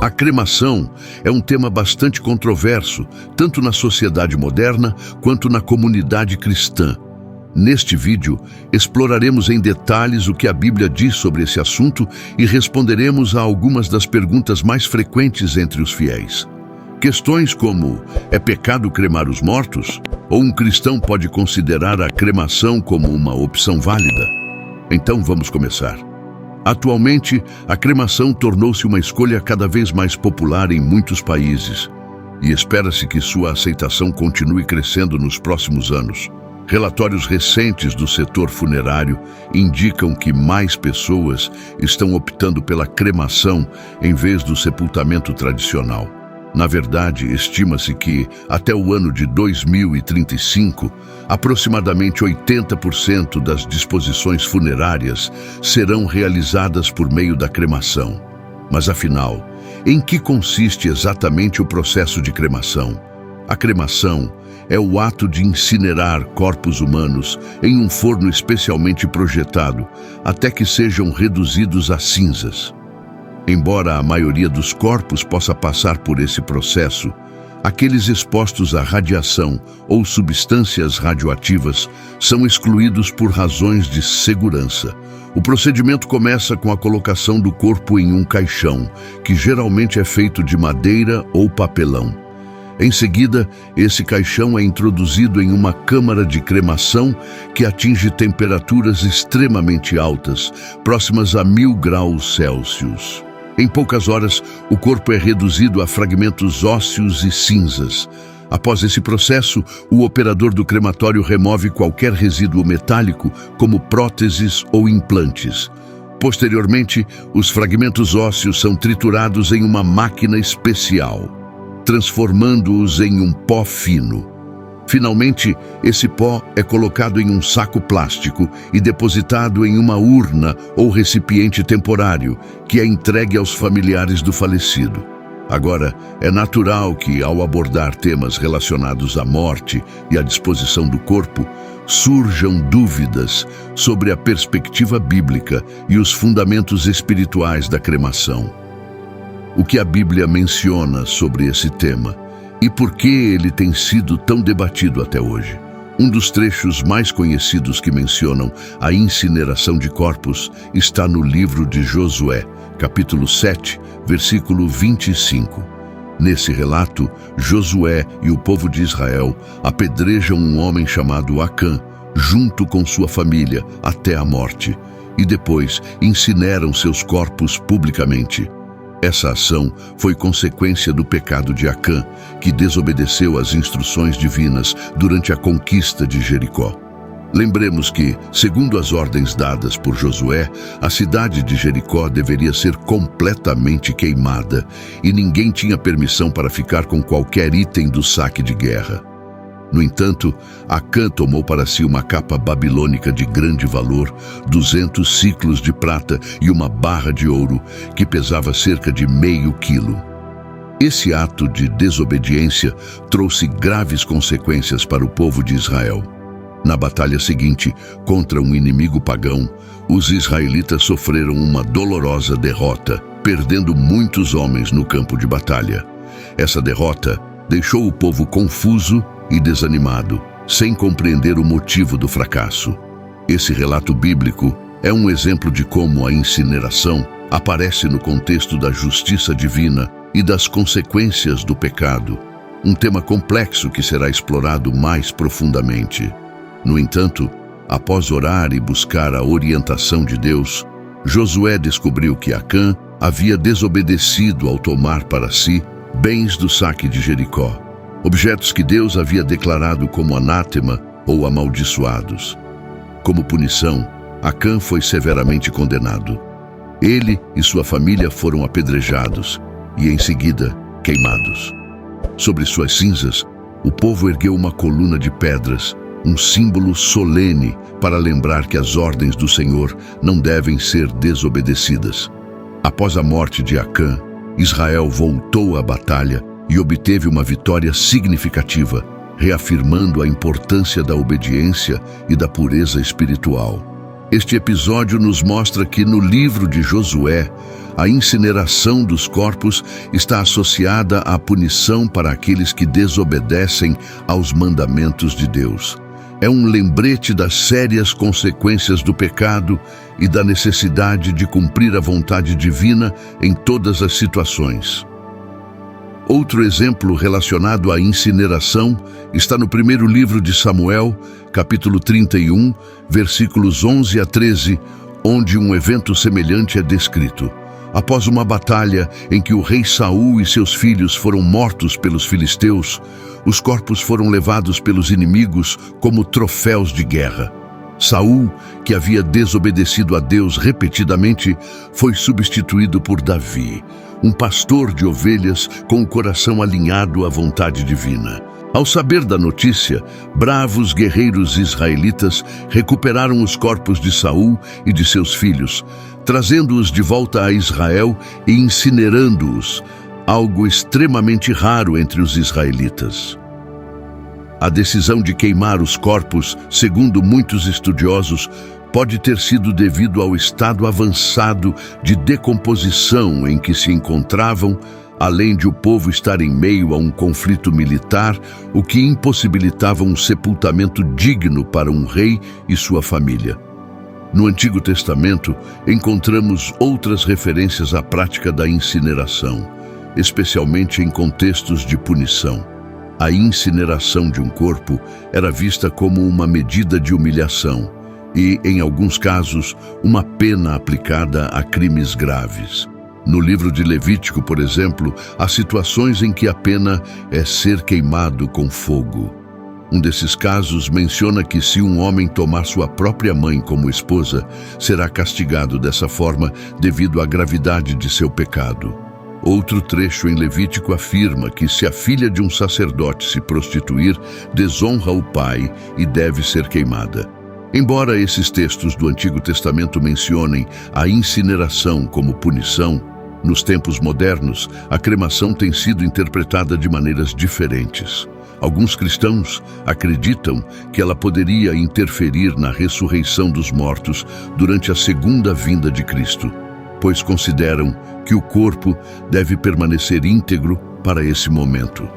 A cremação é um tema bastante controverso, tanto na sociedade moderna quanto na comunidade cristã. Neste vídeo, exploraremos em detalhes o que a Bíblia diz sobre esse assunto e responderemos a algumas das perguntas mais frequentes entre os fiéis. Questões como: é pecado cremar os mortos? Ou um cristão pode considerar a cremação como uma opção válida? Então vamos começar. Atualmente, a cremação tornou-se uma escolha cada vez mais popular em muitos países e espera-se que sua aceitação continue crescendo nos próximos anos. Relatórios recentes do setor funerário indicam que mais pessoas estão optando pela cremação em vez do sepultamento tradicional. Na verdade, estima-se que, até o ano de 2035, aproximadamente 80% das disposições funerárias serão realizadas por meio da cremação. Mas afinal, em que consiste exatamente o processo de cremação? A cremação é o ato de incinerar corpos humanos em um forno especialmente projetado até que sejam reduzidos a cinzas. Embora a maioria dos corpos possa passar por esse processo, aqueles expostos à radiação ou substâncias radioativas são excluídos por razões de segurança. O procedimento começa com a colocação do corpo em um caixão, que geralmente é feito de madeira ou papelão. Em seguida, esse caixão é introduzido em uma câmara de cremação que atinge temperaturas extremamente altas, próximas a 1000 graus Celsius. Em poucas horas, o corpo é reduzido a fragmentos ósseos e cinzas. Após esse processo, o operador do crematório remove qualquer resíduo metálico, como próteses ou implantes. Posteriormente, os fragmentos ósseos são triturados em uma máquina especial, transformando-os em um pó fino. Finalmente, esse pó é colocado em um saco plástico e depositado em uma urna ou recipiente temporário, que é entregue aos familiares do falecido. Agora, é natural que, ao abordar temas relacionados à morte e à disposição do corpo, surjam dúvidas sobre a perspectiva bíblica e os fundamentos espirituais da cremação. O que a Bíblia menciona sobre esse tema? E por que ele tem sido tão debatido até hoje? Um dos trechos mais conhecidos que mencionam a incineração de corpos está no livro de Josué, capítulo 7, versículo 25. Nesse relato, Josué e o povo de Israel apedrejam um homem chamado Acã, junto com sua família, até a morte, e depois incineram seus corpos publicamente. Essa ação foi consequência do pecado de Acã, que desobedeceu às instruções divinas durante a conquista de Jericó. Lembremos que, segundo as ordens dadas por Josué, a cidade de Jericó deveria ser completamente queimada e ninguém tinha permissão para ficar com qualquer item do saque de guerra. No entanto, Acã tomou para si uma capa babilônica de grande valor, 200 siclos de prata e uma barra de ouro, que pesava cerca de meio quilo. Esse ato de desobediência trouxe graves consequências para o povo de Israel. Na batalha seguinte, contra um inimigo pagão, os israelitas sofreram uma dolorosa derrota, perdendo muitos homens no campo de batalha. Essa derrota deixou o povo confuso e desanimado, sem compreender o motivo do fracasso. Esse relato bíblico é um exemplo de como a incineração aparece no contexto da justiça divina e das consequências do pecado, um tema complexo que será explorado mais profundamente. No entanto, após orar e buscar a orientação de Deus, Josué descobriu que Acã havia desobedecido ao tomar para si bens do saque de Jericó, objetos que Deus havia declarado como anátema ou amaldiçoados. Como punição, Acã foi severamente condenado. Ele e sua família foram apedrejados e, em seguida, queimados. Sobre suas cinzas, o povo ergueu uma coluna de pedras, um símbolo solene para lembrar que as ordens do Senhor não devem ser desobedecidas. Após a morte de Acã, Israel voltou à batalha e obteve uma vitória significativa, reafirmando a importância da obediência e da pureza espiritual. Este episódio nos mostra que no livro de Josué, a incineração dos corpos está associada à punição para aqueles que desobedecem aos mandamentos de Deus. É um lembrete das sérias consequências do pecado e da necessidade de cumprir a vontade divina em todas as situações. Outro exemplo relacionado à incineração está no primeiro livro de Samuel, capítulo 31, versículos 11 a 13, onde um evento semelhante é descrito. Após uma batalha em que o rei Saul e seus filhos foram mortos pelos filisteus, os corpos foram levados pelos inimigos como troféus de guerra. Saul, que havia desobedecido a Deus repetidamente, foi substituído por Davi, um pastor de ovelhas com o coração alinhado à vontade divina. Ao saber da notícia, bravos guerreiros israelitas recuperaram os corpos de Saul e de seus filhos, trazendo-os de volta a Israel e incinerando-os, algo extremamente raro entre os israelitas. A decisão de queimar os corpos, segundo muitos estudiosos, pode ter sido devido ao estado avançado de decomposição em que se encontravam, além de o povo estar em meio a um conflito militar, o que impossibilitava um sepultamento digno para um rei e sua família. No Antigo Testamento, encontramos outras referências à prática da incineração, especialmente em contextos de punição. A incineração de um corpo era vista como uma medida de humilhação e, em alguns casos, uma pena aplicada a crimes graves. No livro de Levítico, por exemplo, há situações em que a pena é ser queimado com fogo. Um desses casos menciona que se um homem tomar sua própria mãe como esposa, será castigado dessa forma devido à gravidade de seu pecado. Outro trecho em Levítico afirma que se a filha de um sacerdote se prostituir, desonra o pai e deve ser queimada. Embora esses textos do Antigo Testamento mencionem a incineração como punição, nos tempos modernos, a cremação tem sido interpretada de maneiras diferentes. Alguns cristãos acreditam que ela poderia interferir na ressurreição dos mortos durante a segunda vinda de Cristo, pois consideram que o corpo deve permanecer íntegro para esse momento.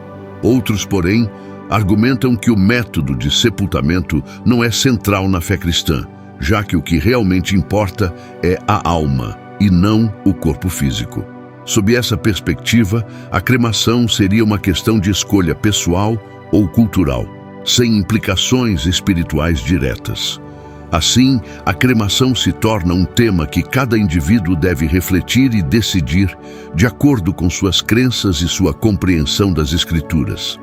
Outros, porém, argumentam que o método de sepultamento não é central na fé cristã, já que o que realmente importa é a alma e não o corpo físico. Sob essa perspectiva, a cremação seria uma questão de escolha pessoal ou cultural, sem implicações espirituais diretas. Assim, a cremação se torna um tema que cada indivíduo deve refletir e decidir de acordo com suas crenças e sua compreensão das Escrituras.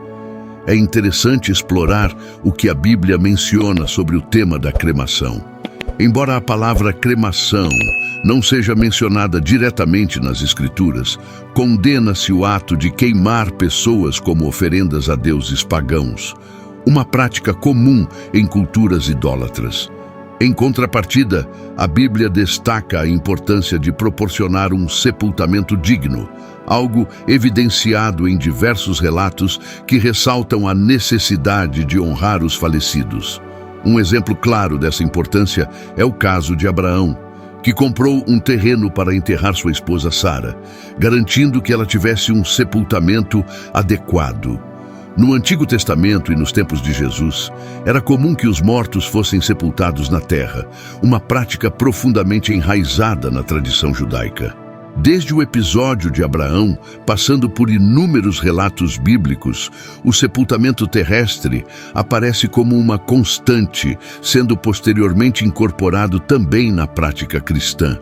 É interessante explorar o que a Bíblia menciona sobre o tema da cremação. Embora a palavra cremação não seja mencionada diretamente nas Escrituras, condena-se o ato de queimar pessoas como oferendas a deuses pagãos, uma prática comum em culturas idólatras. Em contrapartida, a Bíblia destaca a importância de proporcionar um sepultamento digno, algo evidenciado em diversos relatos que ressaltam a necessidade de honrar os falecidos. Um exemplo claro dessa importância é o caso de Abraão, que comprou um terreno para enterrar sua esposa Sara, garantindo que ela tivesse um sepultamento adequado. No Antigo Testamento e nos tempos de Jesus, era comum que os mortos fossem sepultados na terra, uma prática profundamente enraizada na tradição judaica. Desde o episódio de Abraão, passando por inúmeros relatos bíblicos, o sepultamento terrestre aparece como uma constante, sendo posteriormente incorporado também na prática cristã.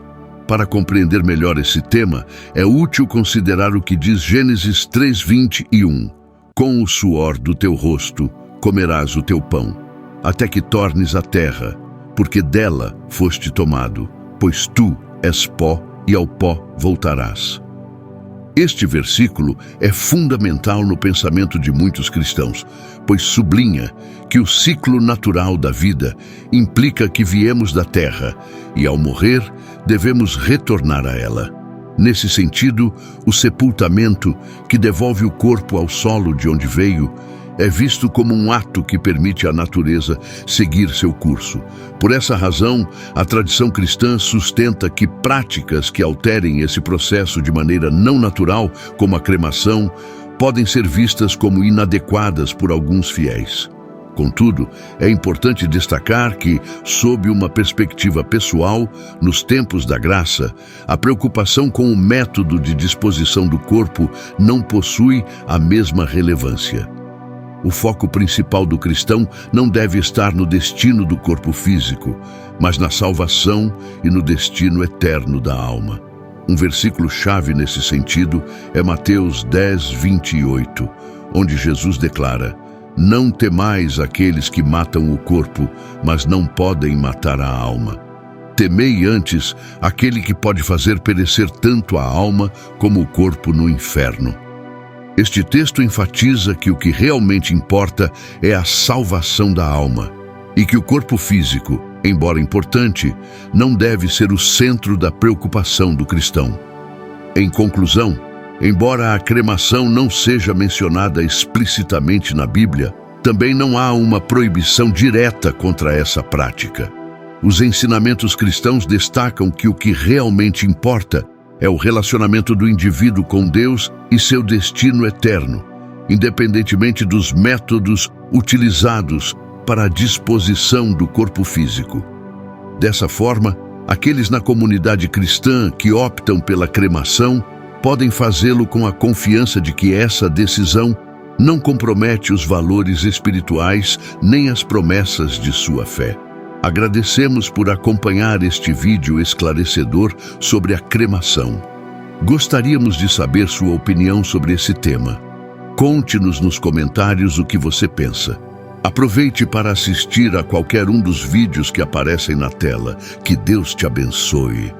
Para compreender melhor esse tema, é útil considerar o que diz Gênesis 3:21. Com o suor do teu rosto comerás o teu pão, até que tornes a terra, porque dela foste tomado, pois tu és pó e ao pó voltarás. Este versículo é fundamental no pensamento de muitos cristãos, pois sublinha que o ciclo natural da vida implica que viemos da terra e, ao morrer, devemos retornar a ela. Nesse sentido, o sepultamento, que devolve o corpo ao solo de onde veio, é visto como um ato que permite à natureza seguir seu curso. Por essa razão, a tradição cristã sustenta que práticas que alterem esse processo de maneira não natural, como a cremação, podem ser vistas como inadequadas por alguns fiéis. Contudo, é importante destacar que, sob uma perspectiva pessoal, nos tempos da graça, a preocupação com o método de disposição do corpo não possui a mesma relevância. O foco principal do cristão não deve estar no destino do corpo físico, mas na salvação e no destino eterno da alma. Um versículo-chave nesse sentido é Mateus 10:28, onde Jesus declara: "Não temais aqueles que matam o corpo, mas não podem matar a alma. Temei antes aquele que pode fazer perecer tanto a alma como o corpo no inferno." Este texto enfatiza que o que realmente importa é a salvação da alma, e que o corpo físico, embora importante, não deve ser o centro da preocupação do cristão. Em conclusão, embora a cremação não seja mencionada explicitamente na Bíblia, também não há uma proibição direta contra essa prática. Os ensinamentos cristãos destacam que o que realmente importa é o relacionamento do indivíduo com Deus e seu destino eterno, independentemente dos métodos utilizados para a disposição do corpo físico. Dessa forma, aqueles na comunidade cristã que optam pela cremação podem fazê-lo com a confiança de que essa decisão não compromete os valores espirituais nem as promessas de sua fé. Agradecemos por acompanhar este vídeo esclarecedor sobre a cremação. Gostaríamos de saber sua opinião sobre esse tema. Conte-nos nos comentários o que você pensa. Aproveite para assistir a qualquer um dos vídeos que aparecem na tela. Que Deus te abençoe.